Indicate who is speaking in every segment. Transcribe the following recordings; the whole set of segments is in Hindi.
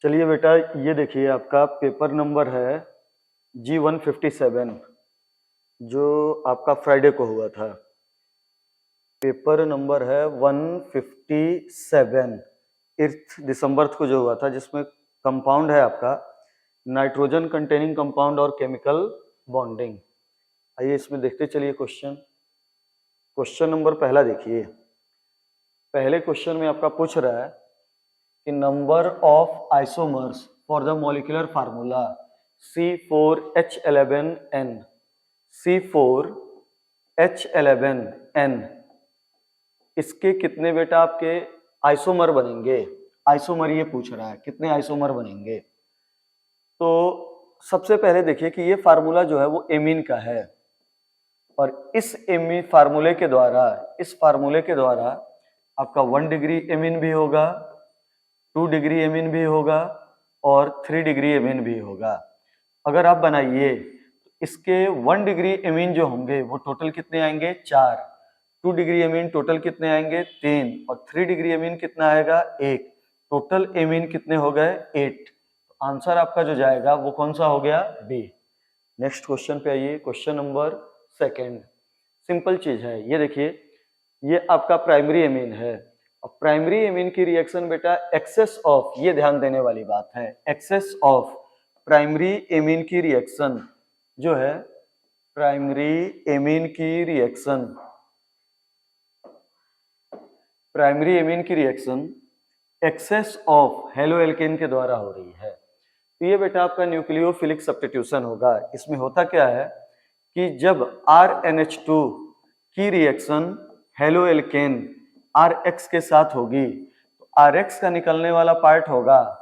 Speaker 1: चलिए बेटा, ये देखिए आपका पेपर नंबर है G157 जो आपका फ्राइडे को हुआ था। पेपर नंबर है 157 8 दिसंबर को जो हुआ था, जिसमें कंपाउंड है आपका नाइट्रोजन कंटेनिंग कंपाउंड और केमिकल बॉन्डिंग। आइए इसमें देखते चलिए क्वेश्चन नंबर पहला देखिए। पहले क्वेश्चन में आपका पूछ रहा है कि number of isomers for the molecular formula C4H11N C4H11N इसके कितने बेटा आपके आइसोमर बनेंगे। आइसोमर ये पूछ रहा है कितने आइसोमर बनेंगे। तो सबसे पहले देखिए कि ये फार्मूला जो है वो एमीन का है और इस एमीन फार्मूले के द्वारा आपका 1 डिग्री एमीन भी होगा, 2 डिग्री एमीन भी होगा और 3 डिग्री एमीन भी होगा। अगर आप बनाइए तो इसके 1 डिग्री एमीन जो होंगे वो टोटल कितने आएंगे 4, 2 डिग्री एमीन टोटल कितने आएंगे 3 और 3 डिग्री एमीन कितना आएगा 1। टोटल एमीन कितने हो गए 8। तो आंसर आपका जो जाएगा वो कौन सा हो गया बी। नेक्स्ट क्वेश्चन पे आइए, क्वेश्चन नंबर सेकंड। सिंपल चीज है, ये देखिए ये आपका प्राइमरी एमीन है और प्राइमरी एमीन की रिएक्शन बेटा एक्सेस ऑफ, ये ध्यान देने वाली बात है, एक्सेस ऑफ प्राइमरी एमीन की रिएक्शन जो है, प्राइमरी एमीन की reaction excess of halo alkane के द्वारा हो रही है। तो ये बेटा आपका न्यूक्लियोफिलिक सब्स्टिट्यूशन होगा। इसमें होता क्या है कि जब RNH2 की रिएक्शन हेलो एल्केन RX के साथ होगी तो RX का निकलने वाला पार्ट होगा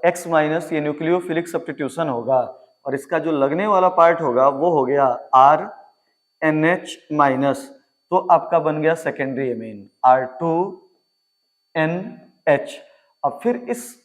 Speaker 1: X माइनस, ये न्यूक्लियोफिलिक सब्स्टिट्यूशन होगा और इसका जो लगने वाला पार्ट होगा वो हो गया RNH माइनस। तो आपका बन गया सेकेंडरी एमीन R2NH। अब फिर इस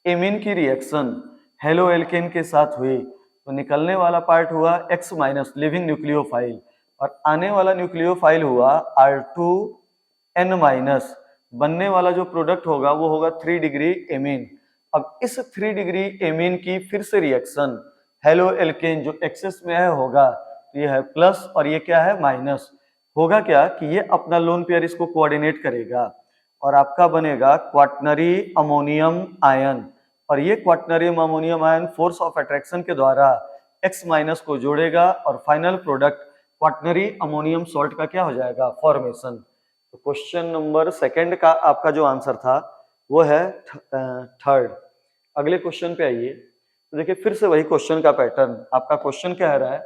Speaker 1: एमीन की रिएक्शन हेलो एल्केन के साथ हुई तो निकलने वाला पार्ट हुआ X माइनस लिविंग न्यूक्लियोफाइल और आने वाला न्यूक्लियोफाइल हुआ R2N माइनस। बनने वाला जो प्रोडक्ट होगा वो होगा 3 डिग्री एमीन। अब इस 3 डिग्री एमीन की फिर से रिएक्शन हेलो एल्केन जो एक्सेस में है होगा, ये है प्लस और ये क्या है माइनस। होगा क्या कि ये अपना लोन पेयर इसको कोऑर्डिनेट करेगा और आपका बनेगा क्वाटनरी अमोनियम आयन और ये quaternary ammonium ion force of attraction के द्वारा X माइनस को जोड़ेगा और final product quaternary ammonium salt का क्या हो जाएगा फॉर्मेशन। तो क्वेश्चन नंबर सेकंड का आपका जो आंसर था वो है थर्ड। अगले क्वेश्चन पे आइए। तो देखिए फिर से वही क्वेश्चन का पैटर्न। आपका क्वेश्चन कह रहा है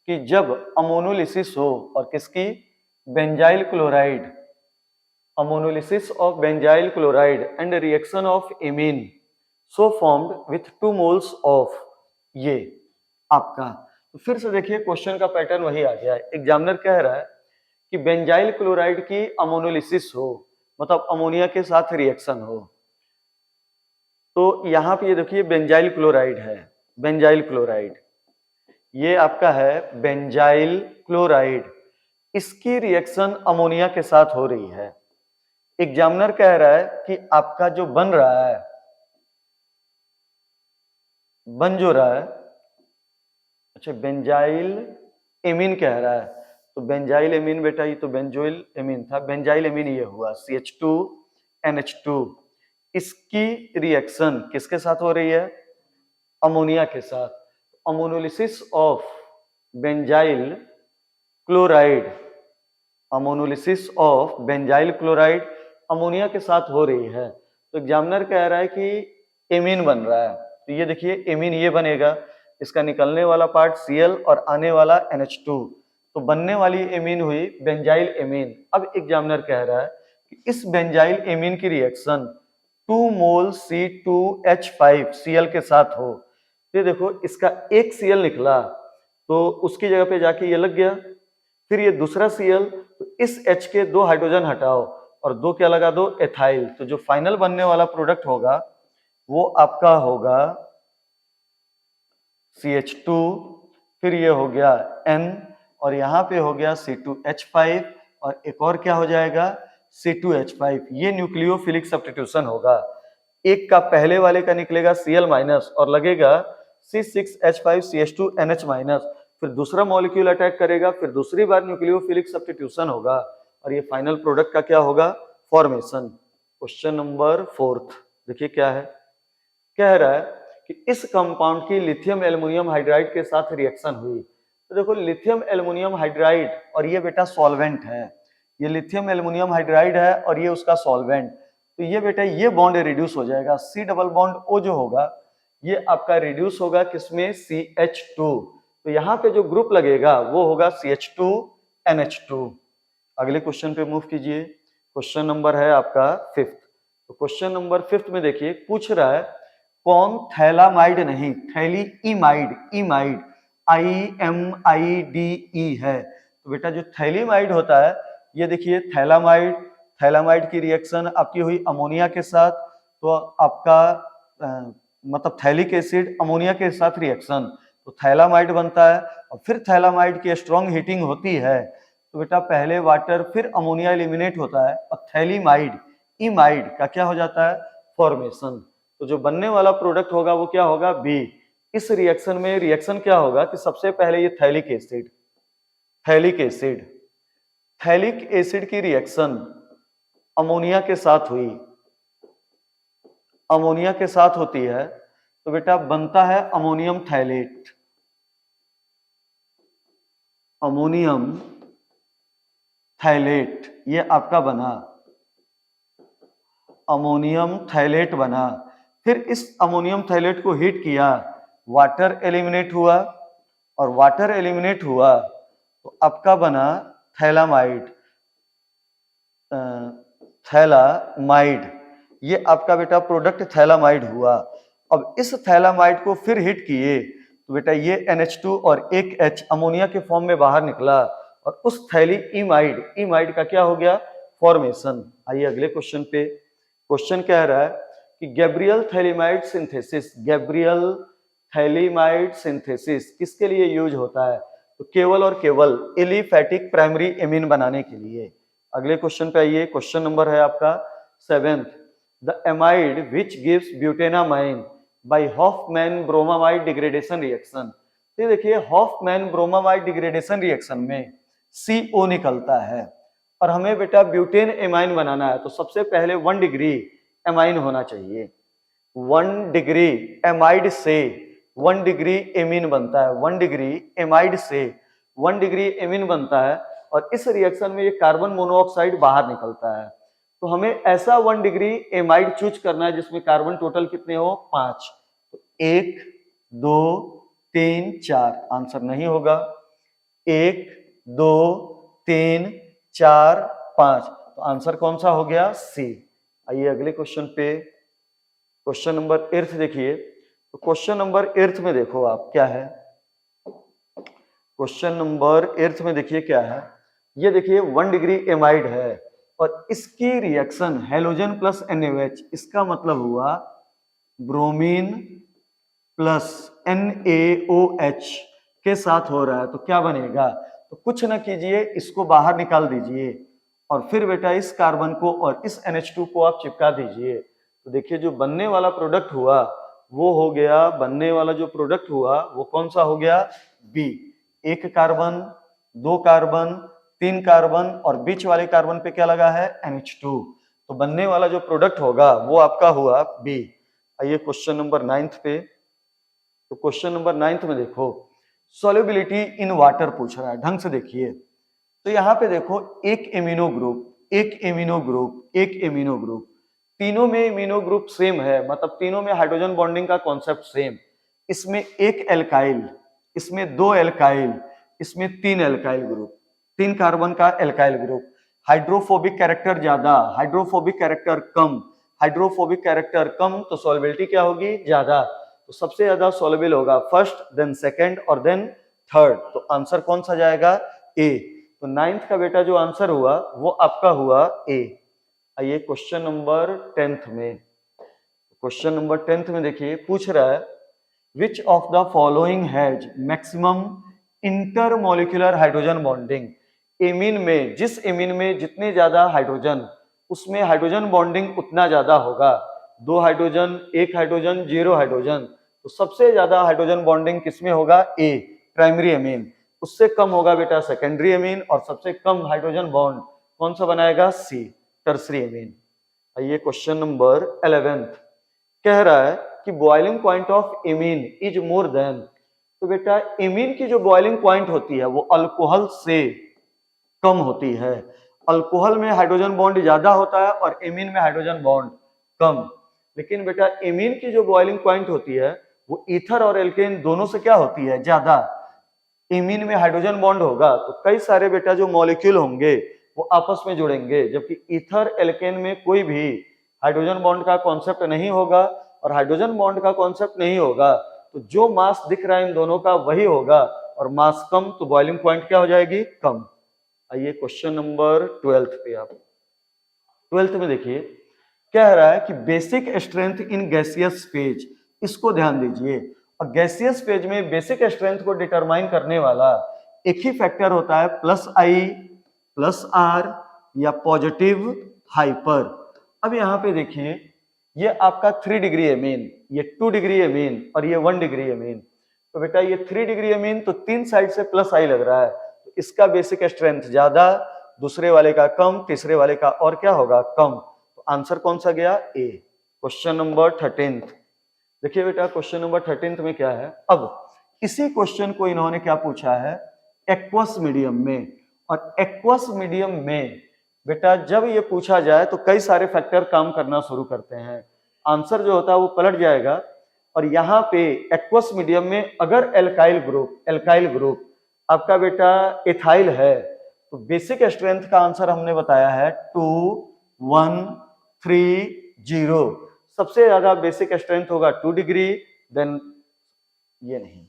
Speaker 1: कि जब अमोनोलिसिस हो और किसकी benzyl chloride, ammonolysis of benzyl chloride and reaction of amine so formed with 2 moles of, ये आपका। तो फिर से देखिए क्वेश्चन का पैटर्न वही आ गया है। एग्जामिनर कह रहा है कि बेंजाइल क्लोराइड की अमोनोलिसिस हो, मतलब अमोनिया के साथ रिएक्शन हो। तो यहाँ पे ये देखिए बेंजाइल क्लोराइड है, बेंजाइल क्लोराइड ये आपका है बेंजाइल क्लोराइड, इसकी रिएक्शन अमोनिया के साथ हो रही है। एग्जामिनर कह रहा है कि आपका जो बन रहा है, बन जो रहा है, अच्छा बेंजाइल एमीन कह रहा है। तो बेंजाइल एमीन बेटा ये तो बेंजोइल एमीन था, बेंजाइल एमीन ये हुआ CH2NH2। इसकी रिएक्शन किसके साथ हो रही है अमोनिया के साथ। Ammonolysis of benzyl chloride, ammonolysis of benzyl chloride ammonia के साथ हो रही है। तो एग्जामिनर कह रहा है कि एमीन बन रहा है। तो ये देखिए एमीन ये बनेगा, इसका निकलने वाला पार्ट Cl और आने वाला NH2। तो बनने वाली एमीन हुई बेंजाइल एमीन। अब एग्जामिनर कह रहा है कि इस बेंजाइल एमीन की रिएक्शन 2 मोल C2H5 Cl के साथ हो। ये देखो इसका एक Cl निकला तो उसकी जगह पे जाके ये लग गया, फिर ये दूसरा Cl, तो इस H के 2 हाइड्रोजन हटाओ और 2 क्या लगा दो एथाइल। तो जो फाइनल बनने वाला प्रोडक्ट होगा वो आपका होगा CH2, फिर ये हो गया N और यहाँ पे हो गया C2H5 और एक और क्या हो जाएगा C2H5। ये न्यूक्लियोफिलिक सब्स्टिट्यूशन होगा। एक का पहले वाले का निकलेगा Cl माइनस और लगेगा C6H5CH2NH माइनस, फिर दूसरा मॉलिक्यूल अटैक करेगा, फिर दूसरी बार न्यूक्लियोफिलिक सब्स्टिट्यूशन होगा और ये फाइनल प्रोडक्ट का क्या होगा, फॉर्मेशन। क्वेश्चन नंबर 4 देखिए क्या है, कह रहा है कि इस कंपाउंड की लिथियम एल्युमिनियम हाइड्राइड के साथ रिएक्शन हुई। तो देखो लिथियम एल्युमिनियम हाइड्राइड और ये बेटा सॉल्वेंट है, ये लिथियम एल्युमिनियम हाइड्राइड है और ये उसका सॉल्वेंट। तो ये बेटा ये बॉन्ड रिड्यूस हो जाएगा, सी डबल बॉन्ड ओ जो होगा ये आपका रिड्यूस होगा किसमें, CH2। तो यहाँ पे जो ग्रुप लगेगा वो होगा CH2NH2। अगले क्वेश्चन पे मूव कीजिए, क्वेश्चन नंबर है आपका 5। तो क्वेश्चन नंबर 5 में देखिए पूछ रहा है कौन थैलामाइड नहीं थैली इमाइड, इमाइड IMIDE है। तो बेटा जो थैलीमाइड होता है ये देखिए थैलामाइड, थैलामाइड की रिएक्शन आपकी हुई अमोनिया के साथ, तो आपका मतलब थैलिक एसिड अमोनिया के साथ रिएक्शन, तो थैलामाइड बनता है और फिर थैलामाइड की स्ट्रॉन्ग हीटिंग होती है तो बेटा पहले वाटर फिर अमोनिया एलिमिनेट होता है और थैलीमाइड इमाइड का क्या हो जाता है, फॉर्मेशन। तो जो बनने वाला प्रोडक्ट होगा वो क्या होगा, बी। इस रिएक्शन में रिएक्शन क्या होगा कि सबसे पहले ये phthalic acid, phthalic acid, phthalic acid की रिएक्शन अमोनिया के साथ हुई, अमोनिया के साथ होती है तो बेटा बनता है अमोनियम थैलेट, अमोनियम थैलेट ये आपका बना, अमोनियम थैलेट बना। फिर इस अमोनियम थैलेट को हीट किया, वाटर एलिमिनेट हुआ और वाटर एलिमिनेट हुआ तो आपका बना थैलामाइड, थैलामाइड, ये आपका बेटा प्रोडक्ट थैलामाइड हुआ। अब इस थैलामाइड को फिर हिट किए तो बेटा ये NH2 और एक H अमोनिया के फॉर्म में बाहर निकला और उस थैली इमाइड, इमाइड का क्या हो गया, फॉर्मेशन। आइए अगले क्वेश्चन पे, क्वेश्चन कह रहा है कि Gabriel phthalimide synthesis, Gabriel phthalimide synthesis किसके लिए यूज होता है, तो केवल और केवल एलिफैटिक प्राइमरी एमीन बनाने के लिए। अगले क्वेश्चन पे आइए, क्वेश्चन नंबर है आपका 7th, the amide which gives butanamine by Hofmann bromamide degradation reaction. तो देखिए हॉफमैन ब्रोमामाइड डिग्रेडेशन रिएक्शन में CO निकलता है और हमें बेटा ब्यूटेन एमाइन बनाना है तो सबसे पहले 1 डिग्री एमाइन होना चाहिए, 1 डिग्री एमाइड से 1 डिग्री एमीन बनता है, 1 डिग्री एमाइड से 1 डिग्री एमीन बनता है और इस रिएक्शन में ये कार्बन मोनोऑक्साइड बाहर निकलता है। तो हमें ऐसा 1 डिग्री एमाइड चूज करना है जिसमें कार्बन टोटल कितने हो, 5। तो 1 2 3 4 आंसर नहीं होगा, 1 2 3 4 5, तो आंसर कौन सा हो गया, सी। आइए अगले क्वेश्चन पे, क्वेश्चन नंबर 8 देखिए। तो क्वेश्चन नंबर 8 में देखो आप क्या है, क्वेश्चन नंबर 8 में देखिए क्या है, ये देखिए 1 डिग्री एमाइड है और इसकी रिएक्शन हेलोजन प्लस NaOH, इसका मतलब हुआ ब्रोमीन प्लस NaOH के साथ हो रहा है तो क्या बनेगा, तो कुछ ना कीजिए इसको बाहर निकाल दीजिए और फिर बेटा इस कार्बन को और इस NH2 को आप चिपका दीजिए। तो देखिए जो बनने वाला प्रोडक्ट हुआ वो हो गया, बनने वाला जो प्रोडक्ट हुआ वो कौन सा हो गया, बी। 1 कार्बन 2 कार्बन 3 कार्बन और बीच वाले कार्बन पे क्या लगा है, NH2। तो बनने वाला जो प्रोडक्ट होगा वो आपका हुआ बी। आइए क्वेश्चन नंबर 9 पे, तो क्वेश्चन नंबर 9 में देखो सॉल्युबिलिटी इन वाटर पूछ रहा है, ढंग से देखिए। तो यहाँ पे देखो एक एमिनो ग्रुप, एक एमिनो ग्रुप, एक एमिनो ग्रुप, तीनों में एमिनो ग्रुप सेम है, मतलब तीनों में हाइड्रोजन बॉन्डिंग का कॉन्सेप्ट सेम। इसमें 1 एल्काइल, इसमें 2 एल्काइल, इसमें 3 एल्काइल ग्रुप, 3 कार्बन का एल्काइल ग्रुप। हाइड्रोफोबिक कैरेक्टर ज्यादा, हाइड्रोफोबिक कैरेक्टर कम, हाइड्रोफोबिक कैरेक्टर कम तो सॉल्युबिलिटी क्या होगी, ज्यादा। तो सबसे ज्यादा सॉल्युबल होगा फर्स्ट, देन सेकंड और देन थर्ड, तो आंसर कौन सा जाएगा, ए। तो 9th का बेटा जो आंसर हुआ वो आपका हुआ ए। आइए क्वेश्चन नंबर 10th में, क्वेश्चन नंबर 10th में देखिए पूछ रहा है which of the following has maximum intermolecular hydrogen bonding. Amine में, जिस एमीन में जितने ज्यादा हाइड्रोजन उसमें हाइड्रोजन बॉन्डिंग उतना ज्यादा होगा, 2 हाइड्रोजन, 1 हाइड्रोजन, 0 हाइड्रोजन, तो सबसे ज्यादा हाइड्रोजन बॉन्डिंग किसमें होगा? ए, प्राइमरी एमीन। उससे कम होगा बेटा सेकेंडरी एमीन, और सबसे कम हाइड्रोजन बॉन्ड कौन सा बनाएगा? सी, टर्सरी एमीन। आइए क्वेश्चन नंबर 11 कह रहा है कि boiling point of amine is more than, तो बेटा एमीन की जो बॉइलिंग पॉइंट होती है वो अल्कोहल से कम होती है। अल्कोहल में हाइड्रोजन बॉन्ड ज्यादा होता है और एमीन में हाइड्रोजन बॉन्ड कम। लेकिन बेटा एमीन की जो बॉइलिंग पॉइंट होती है वो ईथर और एल्केन दोनों से क्या होती है? ज्यादा। एमीन में हाइड्रोजन बॉन्ड होगा तो कई सारे बेटा जो मॉलिक्यूल होंगे वो आपस में जुड़ेंगे, जबकि ईथर एल्केन में कोई भी हाइड्रोजन बॉन्ड का कॉन्सेप्ट नहीं होगा, और हाइड्रोजन बॉन्ड का कॉन्सेप्ट नहीं होगा तो जो मास दिख रहा है इन दोनों का वही होगा, और मास कम तो बॉइलिंग पॉइंट क्या हो जाएगी? कम। आइए क्वेश्चन नंबर 12 पे आप 12 में देखिए कह रहा है कि basic strength in gaseous phase, इसको ध्यान दीजिए। और गैसियस फेज में बेसिक स्ट्रेंथ को डिटरमाइन करने वाला एक ही फैक्टर होता है, प्लस आई प्लस आर या पॉजिटिव हाइपर। अब यहाँ पे देखिए ये आपका 3 डिग्री एमीन, ये 2 डिग्री एमीन और ये 1 डिग्री एमीन। तो बेटा ये 3 डिग्री एमीन तो 3 साइड से प्लस आई लग रहा है, तो इसका बेसिक स्ट्रेंथ ज्यादा, दूसरे वाले का कम, तीसरे वाले का और क्या होगा? कम। तो आंसर कौन सा गया? ए। क्वेश्चन नंबर 13 देखिए बेटा क्वेश्चन नंबर 13 में क्या है? अब इसी क्वेश्चन को इन्होंने क्या पूछा है? एक्वस मीडियम में। और एक्वस मीडियम में बेटा जब ये पूछा जाए तो कई सारे फैक्टर काम करना शुरू करते हैं, आंसर जो होता है वो पलट जाएगा। और यहाँ पे एक्वस मीडियम में अगर एल्काइल ग्रुप आपका बेटा एथाइल है तो बेसिक स्ट्रेंथ का आंसर हमने बताया है 2 1 3 0। सबसे ज्यादा बेसिक स्ट्रेंथ होगा 2 डिग्री, देन ये नहीं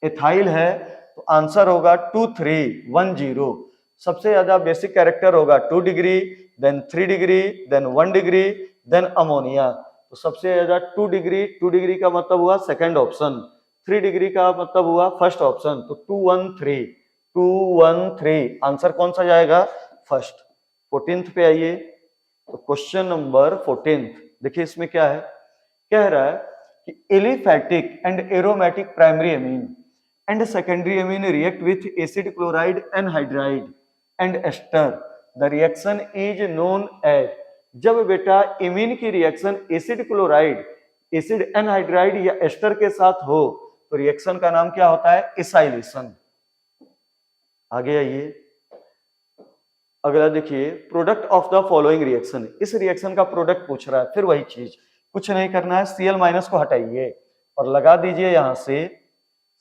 Speaker 1: एथाइल है तो आंसर होगा 2 3 1 0। सबसे ज्यादा बेसिक कैरेक्टर होगा 2 degree, then 3 degree, then 1 degree, then ammonia. तो सबसे ज्यादा 2 डिग्री का मतलब हुआ सेकंड ऑप्शन, 3 डिग्री का मतलब हुआ फर्स्ट ऑप्शन। तो 2 1 3 2 1 3 आंसर कौन सा जाएगा? फर्स्ट। 14 पे आइए तो क्वेश्चन नंबर 14 देखिए इसमें क्या है? कह रहा है कि aliphatic and aromatic primary amine and secondary amine react with acid chloride anhydride and ester, the reaction is known as। जब बेटा एमीन की reaction acid chloride, acid anhydride या एस्टर के साथ हो तो रिएक्शन का नाम क्या होता है? एसाइलेशन। आगे आइए अगला देखिए product of the following reaction. इस रिएक्शन का प्रोडक्ट पूछ रहा है, फिर वही चीज, कुछ नहीं करना है, Cl माइनस को हटाइए और लगा दीजिए यहां से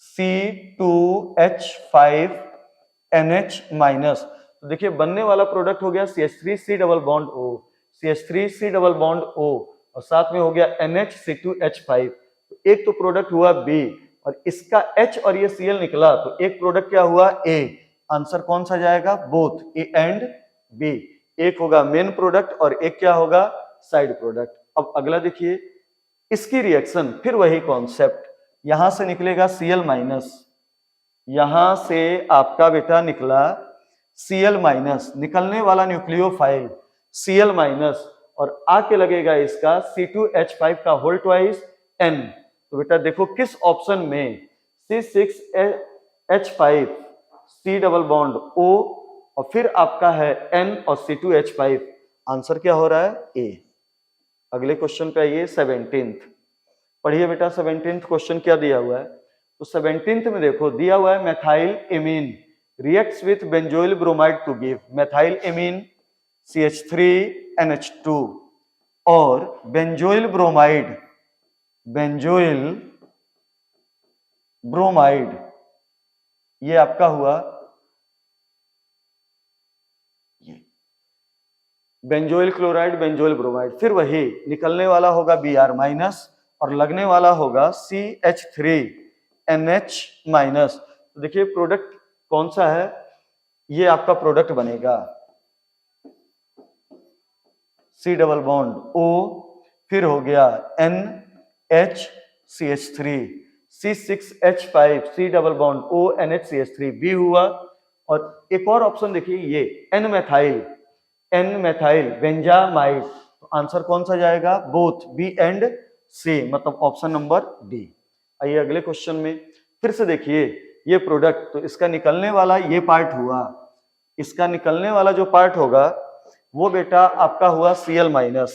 Speaker 1: C2H5NH माइनस। तो देखिए बनने वाला प्रोडक्ट हो गया CH3C double bond O, CH3C double bond O और साथ में हो गया NHC2H5। तो एक तो प्रोडक्ट हुआ B और इसका H और ये Cl निकला तो एक प्रोडक्ट क्या हुआ? A। आंसर कौन सा जाएगा? Both A and B। एक होगा मेन प्रोडक्ट और एक क्या होगा? Side product. अब अगला देखिए इसकी रिएक्शन, फिर वही कॉन्सेप्ट, यहां से निकलेगा Cl माइनस, यहां से आपका बेटा निकला Cl माइनस, निकलने वाला न्यूक्लियोफाइल Cl माइनस और आके लगेगा इसका C2H5 का होल ट्वाइस N। तो बेटा देखो किस ऑप्शन में C6H5 C double bond O और फिर आपका है N और C2H5, आंसर क्या हो रहा है? A। अगले क्वेश्चन पे आइए 17th पढ़िए बेटा। 17th क्वेश्चन क्या दिया हुआ है? तो 17th में देखो दिया हुआ है methyl amine reacts with benzoyl bromide to give methyl amine CH3NH2 और बेंजोइल ब्रोमाइड ये आपका हुआ ये बेंजोइल क्लोराइड, बेंजोइल ब्रोमाइड, फिर वही निकलने वाला होगा Br माइनस और लगने वाला होगा CH3NH माइनस। तो देखिए प्रोडक्ट कौन सा है? ये आपका प्रोडक्ट बनेगा C डबल बॉन्ड O, फिर हो गया NHCH3, C6H5 C double bond O NHCH3 B हुआ। और एक और ऑप्शन देखिए ये N मेथाइल बेंजामाइड, तो आंसर कौन सा जाएगा? बोथ बी एंड सी, मतलब ऑप्शन नंबर डी। आइए अगले क्वेश्चन में फिर से देखिए, ये प्रोडक्ट, तो इसका निकलने वाला ये पार्ट हुआ, इसका निकलने वाला जो पार्ट होगा वो बेटा आपका हुआ Cl माइनस,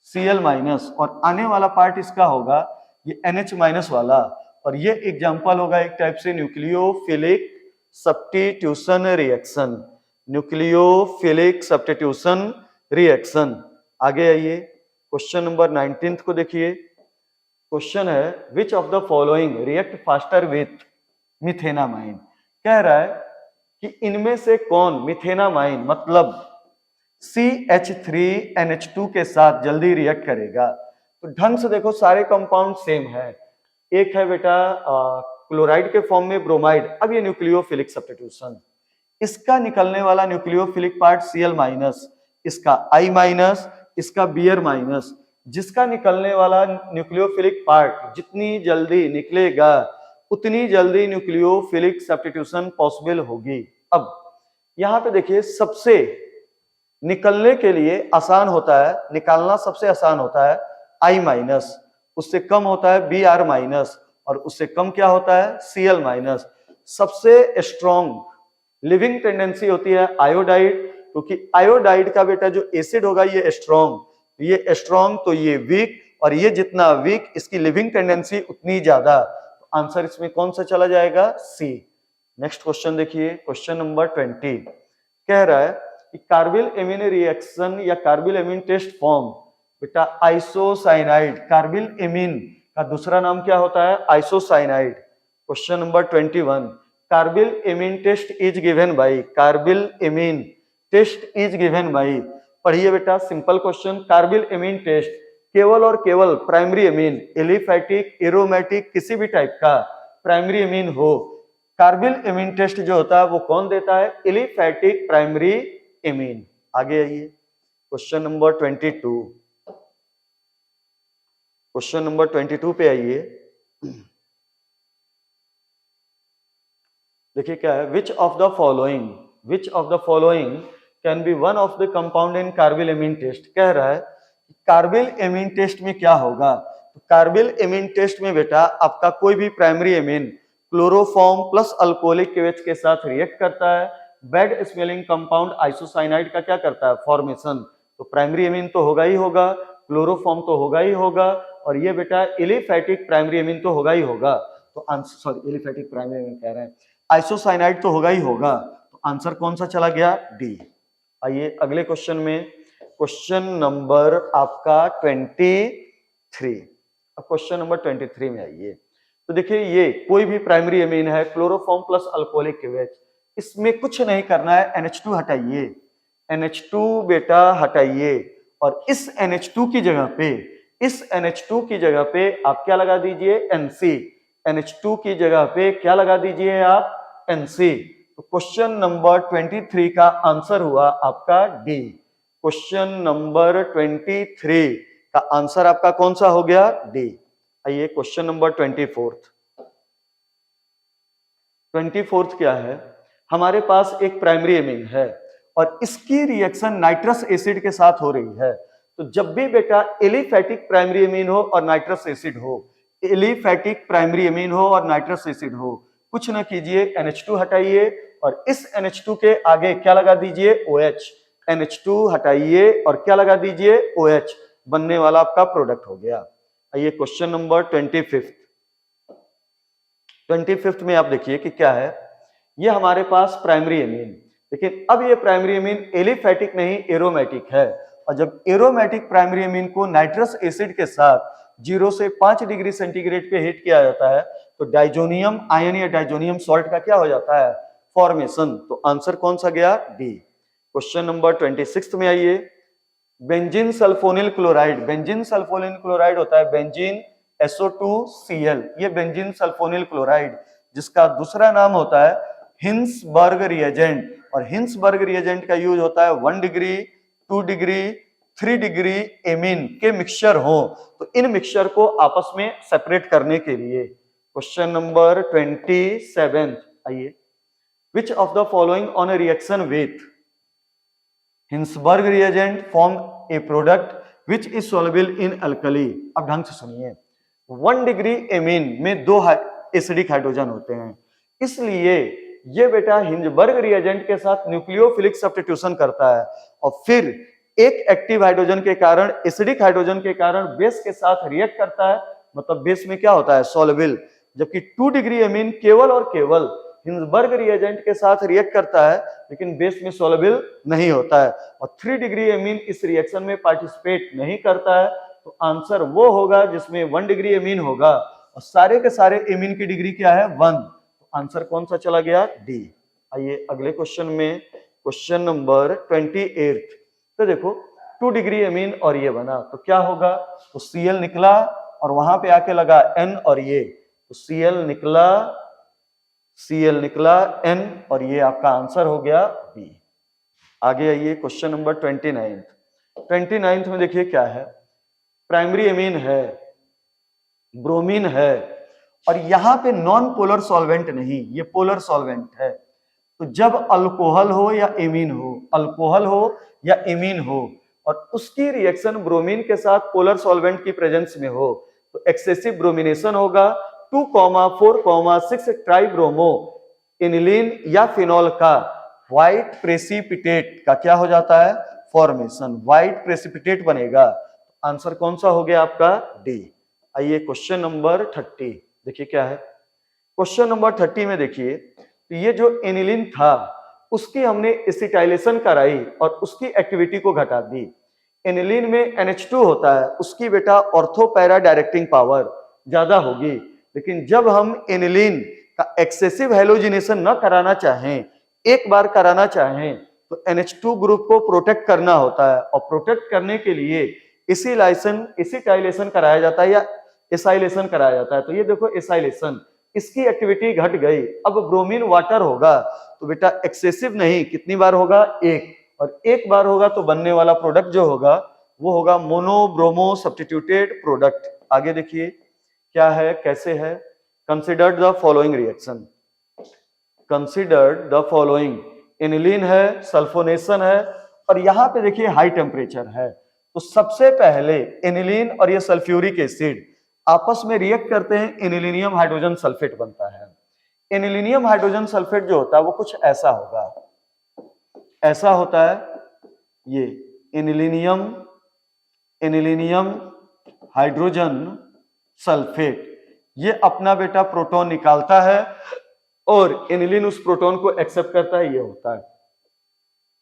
Speaker 1: Cl माइनस, और आने वाला पार्ट इसका होगा ये NH माइनस वाला, और ये एग्जांपल होगा एक टाइप से nucleophilic substitution reaction, nucleophilic substitution reaction. आगे आइए क्वेश्चन नंबर 19 को देखिए। क्वेश्चन है which of the following react faster with methenamine. कह रहा है कि इनमें से कौन मिथेनामाइन मतलब CH3NH2 के साथ जल्दी रिएक्ट करेगा। तो ढंग से देखो, सारे कंपाउंड सेम है। एक है बेटा क्लोराइड के फॉर्म में ब्रोमाइड, अब ये न्यूक्लियोफिलिक सब्स्टिट्यूशन, इसका निकलने वाला न्यूक्लियोफिलिक पार्ट Cl माइनस, इसका I माइनस, इसका Br माइनस, जिसका निकलने वाला न्यूक्लियोफिलिक पार्ट जितनी जल्दी निकलेगा उतनी जल्दी न्यूक्लियोफिलिक सब्स्टिट्यूशन पॉसिबल होगी। अब यहां पे देखिए, सबसे निकलने के लिए आसान होता है, निकालना सबसे आसान होता है I माइनस, उससे कम होता है Br माइनस, और उससे कम क्या होता है Cl माइनस। सबसे स्ट्रॉन्ग लिविंग टेंडेंसी होती है आयोडाइड, क्योंकि आयोडाइड का बेटा जो एसिड होगा ये स्ट्रॉन्ग, ये स्ट्रॉन्ग तो ये वीक, और ये जितना वीक इसकी लिविंग टेंडेंसी उतनी ज्यादा। तो आंसर इसमें कौन सा चला जाएगा? सी। नेक्स्ट क्वेश्चन देखिए, क्वेश्चन नंबर 20 कह रहा है कि कार्बिल एमीन रिएक्शन या कार्बिल एमीन टेस्ट फॉर्म बेटा आइसोसाइनाइड। कार्बिल एमीन का दूसरा नाम क्या होता है? Isocyanide. Question number 21 carbylamine test is given by, carbylamine test is given by. पढ़िए बेटा, simple question. Carbylamine test केवल और केवल प्राइमरी एमीन, एलिफैटिक, एरोमेटिक, किसी भी टाइप का प्राइमरी एमीन हो, कार्बिल एमीन टेस्ट जो होता है वो कौन देता है? Aliphatic primary amine. आगे आइए क्वेश्चन नंबर 22, क्वेश्चन नंबर 22 पे आइए। देखिए क्या है, which of the following can be one of the compound in carbylamine test. कह रहा है कार्बिल एमीन टेस्ट में क्या होगा। तो कार्बिल एमीन टेस्ट में बेटा आपका कोई भी primary amine chloroform plus alcoholic KOH के साथ रिएक्ट करता है, बैड स्मेलिंग कंपाउंड आइसोसाइनाइड का क्या करता है? फॉर्मेशन। तो प्राइमरी एमीन तो होगा ही होगा, क्लोरोफॉर्म तो होगा ही होगा, और ये बेटा एलिफैटिक प्राइमरी एमीन तो होगा ही होगा। तो answer, sorry aliphatic primary amine कह रहे हैं, आइसोसाइनाइड तो होगा ही होगा। तो आंसर कौन सा चला गया? डी। आइए अगले क्वेश्चन में, क्वेश्चन नंबर आपका 23। अब क्वेश्चन नंबर 23 में आइए। तो देखिए, ये कोई भी प्राइमरी एमीन है, क्लोरोफॉर्म प्लस अल्कोहलिक KOH, इसमें कुछ नहीं करना है, NH2 हटाइए, NH2 बेटा हटाइए, और इस NH2 की जगह पे, इस NH2 की जगह पे आप क्या लगा दीजिए? NC। NH2 की जगह पे क्या लगा दीजिए आप? NC। तो क्वेश्चन नंबर 23 का आंसर हुआ आपका डी। क्वेश्चन नंबर 23 का आंसर आपका कौन सा हो गया? डी। आइए क्वेश्चन नंबर 24 क्या है? हमारे पास एक प्राइमरी एमीन है और इसकी रिएक्शन नाइट्रस एसिड के साथ हो रही है। तो जब भी बेटा एलिफैटिक प्राइमरी एमीन हो और नाइट्रस एसिड हो, एलिफैटिक प्राइमरी एमीन हो और नाइट्रस एसिड हो, कुछ ना कीजिए, NH2 हटाइए और इस NH2 के आगे क्या लगा दीजिए? OH। NH2 हटाइए और क्या लगा दीजिए? OH। बनने वाला आपका प्रोडक्ट हो गया। आइए क्वेश्चन नंबर 25 में आप देखिए कि क्या है, ये हमारे पास प्राइमरी एमीन, लेकिन अब ये प्राइमरी एमीन एलिफैटिक नहीं एरोमेटिक है, और जब एरोमेटिक प्राइमरी एमीन को नाइट्रस एसिड के साथ 0 से 5 डिग्री सेंटीग्रेड पे हीट किया जाता है तो डाइजोनियम आयन या डाइजोनियम सॉल्ट का क्या हो जाता है? फॉर्मेशन। तो आंसर कौन सा गया? डी। क्वेश्चन नंबर 26 में आइए। Benzene sulphonyl chloride, benzene sulphonyl chloride होता है बेंजीन SO2Cl, ये बेंजीन सल्फोनिल क्लोराइड जिसका दूसरा नाम होता है हिंसबर्ग रिएजेंट, और हिंसबर्ग रिएजेंट का यूज होता है 1 डिग्री, 2 डिग्री, 3 डिग्री एमीन के मिक्सचर हो तो इन मिक्सचर को आपस में सेपरेट करने के लिए। क्वेश्चन नंबर 27 आइए। विच of the following on A reaction with Hinsberg reagent form a product which is soluble in alkali. अब ढंग से सुनिए, 1 डिग्री एमीन में 2 एसिडिक हाइड्रोजन होते हैं, इसलिए ये बेटा हिंजबर्ग रिएजेंट के साथ न्यूक्लियोफिलिक सब्स्टिट्यूशन करता है और फिर एक एक्टिव हाइड्रोजन के कारण, एसिडिक हाइड्रोजन के कारण बेस के साथ रिएक्ट करता है, मतलब बेस में क्या होता है, सॉल्युबल। जबकि 2 डिग्री एमीन केवल और केवल हिंजबर्ग रिएजेंट के साथ रिएक्ट करता है लेकिन बेस में सॉल्युबल नहीं होता है, और 3 डिग्री एमीन इस रिएक्शन में पार्टिसिपेट नहीं करता है। तो आंसर वो होगा जिसमें 1 डिग्री एमीन होगा और सारे के सारे एमीन की डिग्री क्या है, 1। तो आंसर कौन सा चला गया, डी। आइए अगले क्वेश्चन में, क्वेश्चन नंबर 28। तो देखो 2 डिग्री एमीन और ये बना तो क्या होगा, तो Cl निकला और वहां पे आके लगा N और ये, तो Cl निकला N और ये आपका आंसर हो गया B। आगे आइए क्वेश्चन नंबर 29 में देखिए क्या है, प्राइमरी एमीन है, ब्रोमीन है और यहां पे नॉन पोलर सॉल्वेंट नहीं, ये पोलर सॉल्वेंट है। तो जब अल्कोहल हो या एमीन हो, अल्कोहल हो या एमीन हो और उसकी रिएक्शन ब्रोमीन के साथ पोलर सॉल्वेंट की प्रेजेंस में हो तो एक्सेसिव ब्रोमिनेशन होगा। 2,4,6 ट्राइब्रोमो एनिलीन या फिनॉल का व्हाइट प्रेसिपिटेट का क्या हो जाता है, फॉर्मेशन, व्हाइट प्रेसिपिटेट बनेगा। आंसर कौन सा हो गया आपका, डी। आइए क्वेश्चन नंबर 30 देखिए क्या है। क्वेश्चन नंबर 30 में देखिए, तो ये जो एनिलीन था उसकी हमने एसिटाइलेशन कराई और उसकी एक्टिविटी को घटा दी। एनिलीन में NH2 होता है, उसकी बेटा ऑर्थो पैरा डायरेक्टिंग पावर ज्यादा होगी, लेकिन जब हम एनिलीन का एक्सेसिव हेलोजिनेशन न कराना चाहें, एक बार कराना चाहें, तो NH2 ग्रुप को प्रोटेक्ट करना होता है और प्रोटेक्ट करने के लिए एसिटाइलेशन कराया जाता है या एसाइलेशन कराया जाता है। तो ये देखो एसाइलेशन, इसकी एक्टिविटी घट गई, अब ब्रोमीन वाटर होगा तो बेटा एक्सेसिव नहीं, कितनी बार होगा, एक, और एक बार होगा तो बनने वाला प्रोडक्ट जो होगा वो होगा मोनोब्रोमो सब्स्टिट्यूटेड प्रोडक्ट। आगे देखिए क्या है, कैसे है, considered the following reaction, considered the following, aniline है, सल्फोनेशन है और यहां पे देखिए हाई टेम्परेचर है। तो सबसे पहले एनिलीन और ये सल्फ्यूरिक एसिड आपस में रिएक्ट करते हैं, एनिलीनियम हाइड्रोजन सल्फेट बनता है। एनिलीनियम हाइड्रोजन सल्फेट जो होता है वो कुछ ऐसा होगा, ऐसा होता है ये एनिलीनियम हाइड्रोजन सल्फेट। ये अपना बेटा प्रोटॉन निकालता है और एनिलीन उस प्रोटॉन को एक्सेप्ट करता है, ये होता है।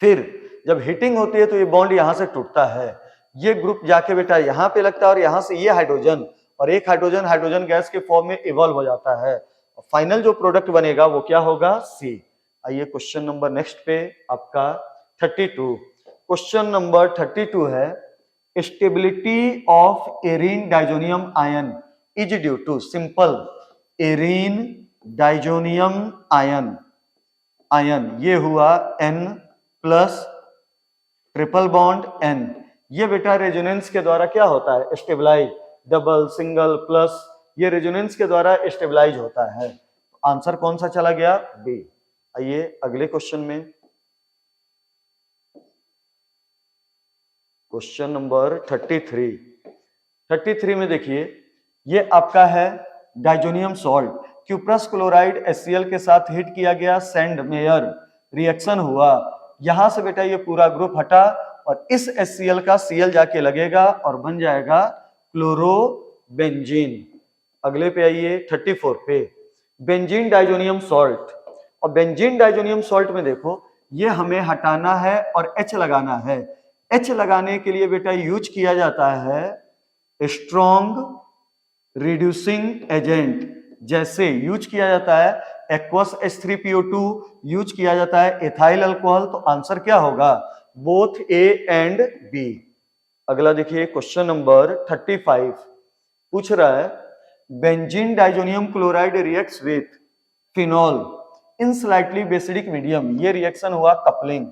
Speaker 1: फिर जब हीटिंग होती है तो ये बॉन्ड यहां से टूटता है, ये ग्रुप जाके बेटा यहां पे लगता है और यहां से ये हाइड्रोजन और एक हाइड्रोजन गैस के फॉर्म में इवॉल्व हो जाता है और फाइनल जो प्रोडक्ट बनेगा वो क्या होगा, सी। आइए क्वेश्चन नंबर नेक्स्ट पे आपका 32। क्वेश्चन नंबर 32 है, stability of arene diazonium ion is due to, simple, arene diazonium ion ये हुआ N plus triple bond N, ये बेटा रेजोनेंस के द्वारा क्या होता है, स्टेबलाइज, डबल, सिंगल, प्लस, ये रेजोनेंस के द्वारा स्टेबलाइज होता है। आंसर कौन सा चला गया, बी। आइए अगले क्वेश्चन में, क्वेश्चन नंबर 33 में देखिए, ये आपका है diazonium salt, cuprous chloride HCl के साथ हिट किया गया, सेंड मेयर रिएक्शन हुआ, यहां से बेटा ये पूरा ग्रुप हटा और इस HCl का Cl जाके लगेगा और बन जाएगा क्लोरोबेंजीन। अगले पे आइए 34 पे, बेंजीन डाइजोनियम सॉल्ट, और बेंजीन डाइजोनियम सॉल्ट में देखो ये हमें हटाना है और H लगाना है। H लगाने के लिए बेटा यूज किया जाता है स्ट्रॉन्ग रिड्यूसिंग एजेंट, जैसे यूज किया जाता है एक्वस H3PO2, यूज किया जाता है एथाइल अल्कोहल। तो आंसर क्या होगा, बोथ A एंड B। अगला देखिए क्वेश्चन नंबर 35 पूछ रहा है, benzene diazonium chloride reacts with phenol in slightly basic medium, ये रिएक्शन हुआ कपलिंग,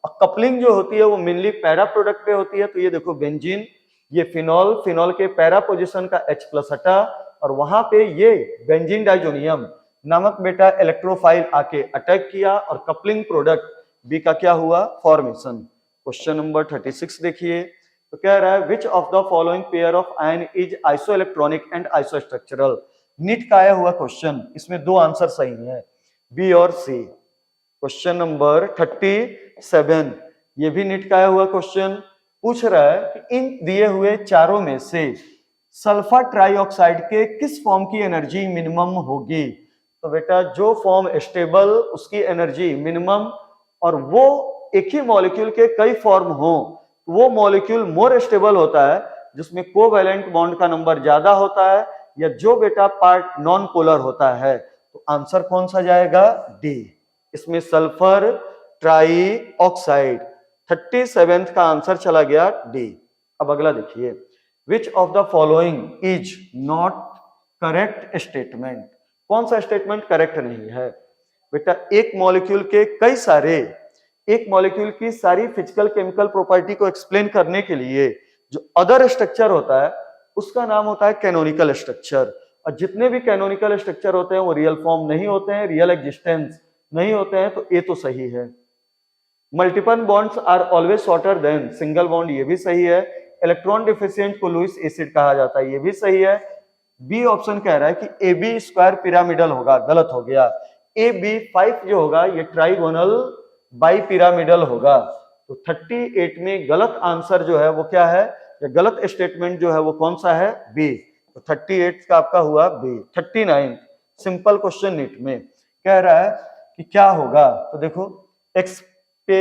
Speaker 1: और कपलिंग जो होती है वो मेनली पैरा प्रोडक्ट पे होती है। तो ये देखो बेंजीन, ये फिनॉल के पैरा पोजीशन का H+ हटा और वहां पे ये बेंजीन डाइजोनियम नामक बेटा इलेक्ट्रोफाइल आके अटैक किया और कपलिंग प्रोडक्ट बी का क्या हुआ, फॉर्मेशन। क्वेश्चन नंबर 36 देखिए, तो कह रहा है which of the following pair of ion is isoelectronic and isostructural. NEET का आया हुआ क्वेश्चन, इसमें दो आंसर सही है, बी और सी। क्वेश्चन नंबर 37, ये भी नीट का आया हुआ क्वेश्चन। पूछ रहा है कि इन दिए हुए चारों में से सल्फर ट्राइऑक्साइड के किस फॉर्म की एनर्जी मिनिमम होगी। तो बेटा जो फॉर्म स्टेबल उसकी एनर्जी मिनिमम, और वो एक ही मॉलिक्यूल के कई फॉर्म हो, वो मॉलिक्यूल मोर स्टेबल होता है जिसमें कोवैलेंट बॉन्ड का नंबर ज्यादा होता है, या जो बेटा पार्ट नॉन पोलर होता है। तो आंसर कौन सा जाएगा, डी। इसमें सल्फर ट्राइऑक्साइड 37 का आंसर चला गया डी। अब अगला देखिए, विच of the following is not correct statement. कौन सा स्टेटमेंट करेक्ट नहीं है। बेटा एक मॉलिक्यूल के कई सारे, एक मॉलिक्यूल की सारी फिजिकल केमिकल प्रॉपर्टी को एक्सप्लेन करने के लिए जो अदर स्ट्रक्चर होता है उसका नाम होता है कैनोनिकल स्ट्रक्चर। और जितने भी कैनोनिकल स्ट्रक्चर होते हैं वो रियल फॉर्म नहीं होते हैं, रियल एग्जिस्टेंस नहीं होते हैं, तो ये तो सही है। Multiple bonds are always shorter than single bond, ये भी सही है। इलेक्ट्रॉन डिफिशिएंट को लुईस एसिड कहा जाता है, ये भी सही है। बी ऑप्शन कह रहा है कि ए बी स्क्वायर पिरामिडल होगा, गलत हो गया। ए बी 5 जो होगा ये ट्राइगोनल बाई पिरामिडल होगा। तो 38 में गलत आंसर जो है वो क्या है, या गलत स्टेटमेंट जो है वो कौन सा है, बी। तो 38 का आपका हुआ बी। 39 सिंपल क्वेश्चन नीट में कह रहा है कि क्या होगा। तो देखो एक्स पे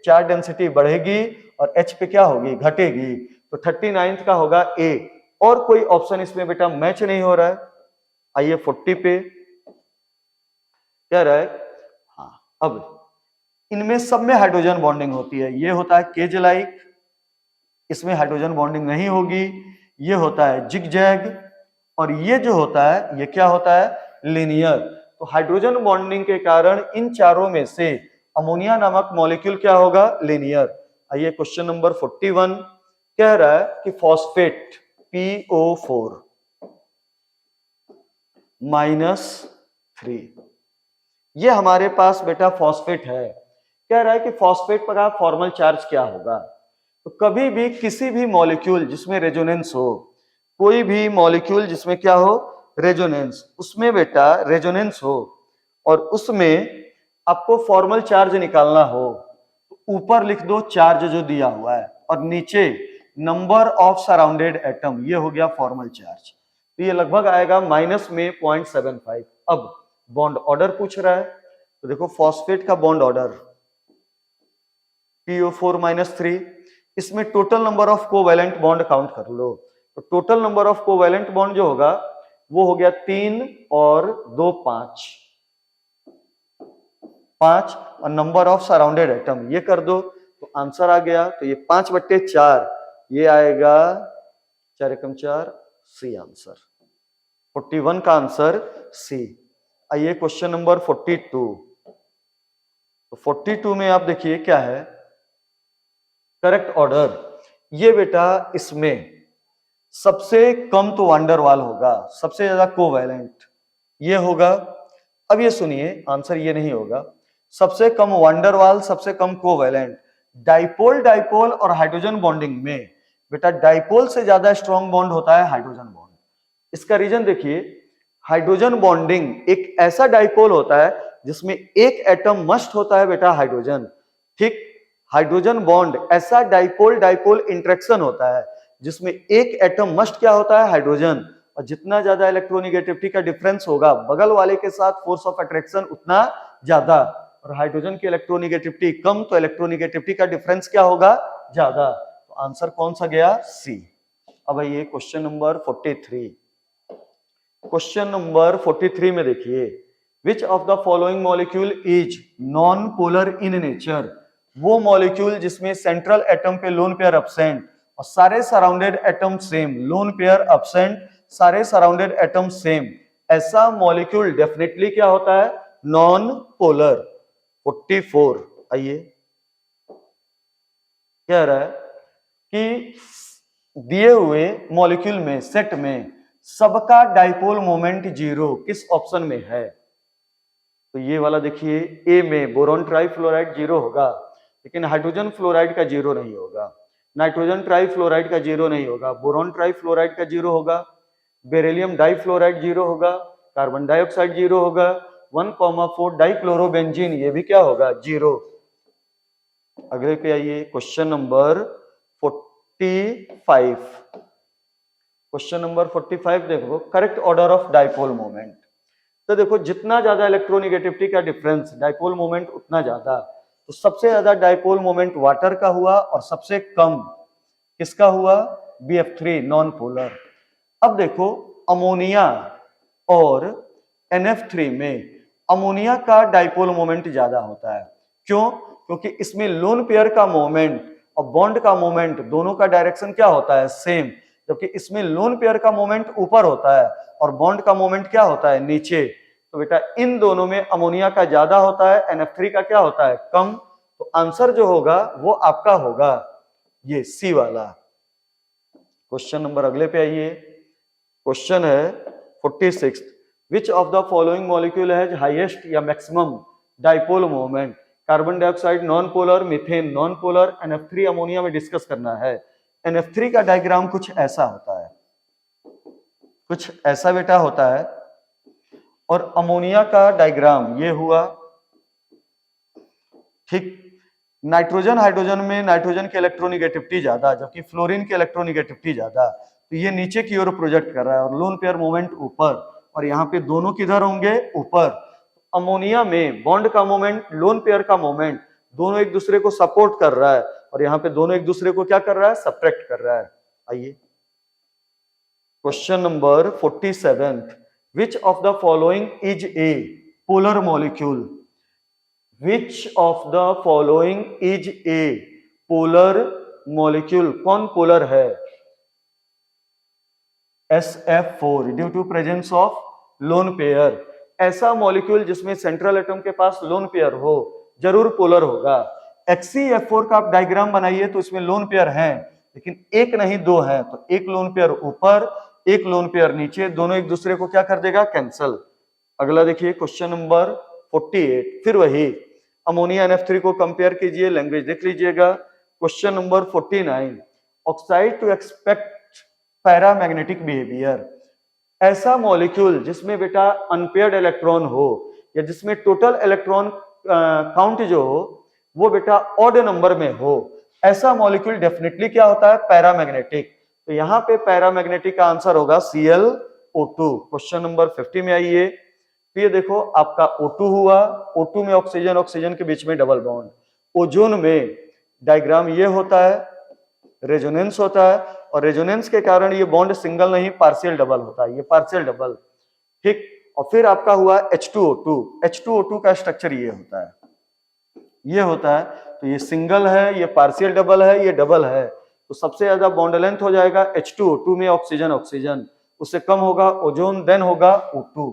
Speaker 1: चार्ज डेंसिटी बढ़ेगी और एच पे क्या होगी, घटेगी। तो 39 का होगा ए। और कोई ऑप्शन इसमें बेटा मैच नहीं हो रहा है। आइए 40 पे कह रहा है, हाँ अब इनमें सब में हाइड्रोजन बॉन्डिंग होती है। ये होता है केज लाइक, इसमें हाइड्रोजन बॉन्डिंग नहीं होगी। ये होता है जिगजैग, और ये जो होता है ये क्या होता है, लीनियर। तो हाइड्रोजन बॉन्डिंग के कारण इन चारों में से अमोनिया नामक मॉलिक्यूल क्या होगा, लीनियर। आइए क्वेश्चन नंबर 41 कह रहा है कि फॉस्फेट PO4 -3, ये हमारे पास बेटा फॉस्फेट है। कह रहा है कि फॉस्फेट पर फॉर्मल चार्ज क्या होगा। तो कभी भी किसी भी मॉलिक्यूल जिसमें रेजोनेंस हो, कोई भी मॉलिक्यूल जिसमें क्या हो, रेजोनेंस, उसमें बेटा रेजोनेंस हो और उसमें आपको फॉर्मल चार्ज निकालना हो, तो ऊपर लिख दो चार्ज जो दिया हुआ है और नीचे नंबर ऑफ सराउंडेड एटम, ये हो गया फॉर्मल चार्ज। तो ये लगभग आएगा माइनस में 0.75। अब बॉन्ड ऑर्डर पूछ रहा है, तो देखो फॉस्फेट का बॉन्ड ऑर्डर PO4 -3, इसमें total number of covalent bond count कर लो। तो total number of covalent bond जो होगा वो हो गया 3 और 2 5 और नंबर ऑफ सराउंडेड एटम ये कर दो तो आंसर आ गया। तो ये 5/4 ये आएगा 4 सी आंसर। 41 का आंसर सी। आइए क्वेश्चन नंबर 42। तो 42 में आप देखिए क्या है, करेक्ट ऑर्डर। ये बेटा इसमें सबसे कम तो वांडरवाल होगा, सबसे ज्यादा कोवैलेंट ये होगा। अब ये सुनिए आंसर ये नहीं होगा, सबसे कम वांडरवाल सबसे कम कोवैलेंट। डाइपोल डाइपोल और हाइड्रोजन बॉन्डिंग में बेटा डाइपोल से ज्यादा स्ट्रॉन्ग बॉन्ड होता है हाइड्रोजन बॉन्ड। इसका रीजन देखिए, हाइड्रोजन बॉन्डिंग एक ऐसा डाइपोल होता है जिसमें एक एटम मस्ट होता है बेटा हाइड्रोजन। ठीक, हाइड्रोजन बॉन्ड ऐसा डाइपोल डाइपोल इंटरेक्शन होता है जिसमें एक एटम मस्ट क्या होता है, हाइड्रोजन। और जितना ज्यादा इलेक्ट्रोनेगेटिविटी का डिफरेंस होगा बगल वाले के साथ फोर्स ऑफ अट्रैक्शन उतना ज्यादा, और हाइड्रोजन की इलेक्ट्रोनेगेटिविटी कम तो इलेक्ट्रोनेगेटिविटी का डिफरेंस क्या होगा, ज्यादा। तो आंसर कौन सा गया, सी। अब ये क्वेश्चन नंबर 43। क्वेश्चन नंबर 43 में देखिए, विच of the following molecule is non polar in nature. वो मॉलिक्यूल जिसमें सेंट्रल एटम पे लोन पेयर एब्सेंट और सारे surrounded atom same, lone pair absent सारे सराउंडेड एटम सेम, ऐसा मॉलिक्यूल डेफिनेटली क्या होता है, नॉन पोलर। 44 आइए कह रहा है कि दिए हुए मॉलिक्यूल में सेट में सबका डाइपोल मोमेंट 0 किस ऑप्शन में है। तो ये वाला देखिए, ए में बोरॉन ट्राइफ्लोराइड 0 होगा, लेकिन हाइड्रोजन फ्लोराइड का 0 नहीं होगा। नाइट्रोजन ट्राईफ्लोराइड का 0 नहीं होगा, बोरॉन ट्राईफ्लोराइड का 0 होगा, बेरिलियम डाईफ्लोराइड 0 होगा, कार्बन डाइऑक्साइड 0 होगा, 1,4 डाइक्लोरोबेंजीन ये भी क्या होगा 0। अगले पे आइए, क्वेश्चन नंबर 45। क्वेश्चन नंबर 45 देखो, correct order of dipole moment. तो देखो जितना ज्यादा इलेक्ट्रोनेगेटिविटी का डिफरेंस, डाइपोल मोमेंट उतना ज्यादा। तो सबसे ज्यादा डाइपोल मोमेंट वाटर का हुआ और सबसे कम किसका हुआ, BF3 नॉन पोलर। अब देखो अमोनिया और NF3 में अमोनिया का डाइपोल मोमेंट ज्यादा होता है। क्यों? क्योंकि इसमें लोन पेयर का मोमेंट और बॉन्ड का मोमेंट दोनों का डायरेक्शन क्या होता है, सेम। जबकि इसमें लोन पेयर का मोमेंट ऊपर होता है और बॉन्ड का मोमेंट क्या होता है, नीचे। तो बेटा इन दोनों में अमोनिया का ज्यादा होता है, NF3 का क्या होता है, कम। तो आंसर जो होगा वो आपका होगा ये सी वाला। क्वेश्चन नंबर अगले पे आइए, क्वेश्चन है 46। Which of the following molecule has highest या maximum dipole moment. Carbon dioxide non polar, methane non polar, NF3 ammonia में डिस्कस करना है। NF3 का डायग्राम कुछ ऐसा होता है, कुछ ऐसा बेटा होता है, और अमोनिया का डायग्राम ये हुआ, ठीक। नाइट्रोजन हाइड्रोजन में नाइट्रोजन की इलेक्ट्रोनिगेटिविटी ज्यादा, जबकि फ्लोरीन की इलेक्ट्रोनिगेटिविटी ज्यादा। तो ये नीचे की ओर प्रोजेक्ट कर रहा है और लोन पेयर मोमेंट ऊपर, और यहाँ पे दोनों किधर होंगे, ऊपर। अमोनिया में बॉन्ड का मोमेंट, लोन पेयर का मोमेंट दोनों एक दूसरे को सपोर्ट कर रहा है, और यहाँ पे दोनों एक दूसरे को क्या कर रहा है, सब्ट्रैक्ट कर रहा है। आइए question number 47। Which of the following is a polar molecule. Which of the following is a polar molecule? कौन पोलर है, SF4 due to presence of lone pair. ऐसा मॉलिक्यूल जिसमें सेंट्रल एटम के पास लोन पेयर हो जरूर पोलर होगा। HCF4 का आप डायग्राम बनाइए तो इसमें लोन पेयर हैं, लेकिन एक नहीं दो हैं। तो एक लोन पेयर ऊपर, एक लोन पेयर नीचे, दोनों एक दूसरे को क्या कर देगा, कैंसल। अगला देखिए क्वेश्चन नंबर 48। फिर वही अमोनिया NF3 को कंपेयर कीजिए, लैंग्वेज देख लीजिएगा। Question number 49। Oxide to expect paramagnetic behaviour. ऐसा मॉलिक्यूल जिसमें बेटा अनपेयर्ड इलेक्ट्रॉन हो, या जिसमें टोटल इलेक्ट्रॉन काउंट जो हो वो बेटा ऑड नंबर में हो, ऐसा मॉलिक्यूल डेफिनेटली क्या होता है, पैरामैग्नेटिक। तो यहाँ पे पैरामैग्नेटिक का आंसर होगा ClO2। क्वेश्चन नंबर 50 में आइए। तो ये देखो आपका O2 हुआ, O2 में ऑक्सीजन ऑक्सीजन के बीच में डबल बॉन्ड। ओजोन में डायग्राम ये होता है, रेजोनेंस होता है, और रेजोनेंस के कारण ये बॉन्ड सिंगल नहीं पार्शियल डबल होता है, ये पार्शियल डबल, ठीक। और फिर आपका हुआ H2O2। H2O2 का स्ट्रक्चर ये होता है, ये होता है। तो ये सिंगल है, ये पार्शियल डबल है, ये डबल है। तो सबसे ज्यादा बॉन्ड लेंथ हो जाएगा H2O2 में ऑक्सीजन ऑक्सीजन, उससे कम होगा ओजोन, देन होगा O2।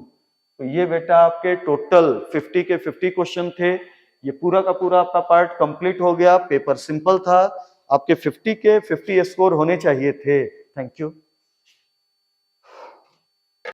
Speaker 1: तो ये बेटा आपके टोटल 50 के 50 क्वेश्चन थे। ये पूरा का पूरा आपका पार्ट कंप्लीट हो गया। पेपर सिंपल था, आपके 50 के 50 स्कोर होने चाहिए थे। Thank you.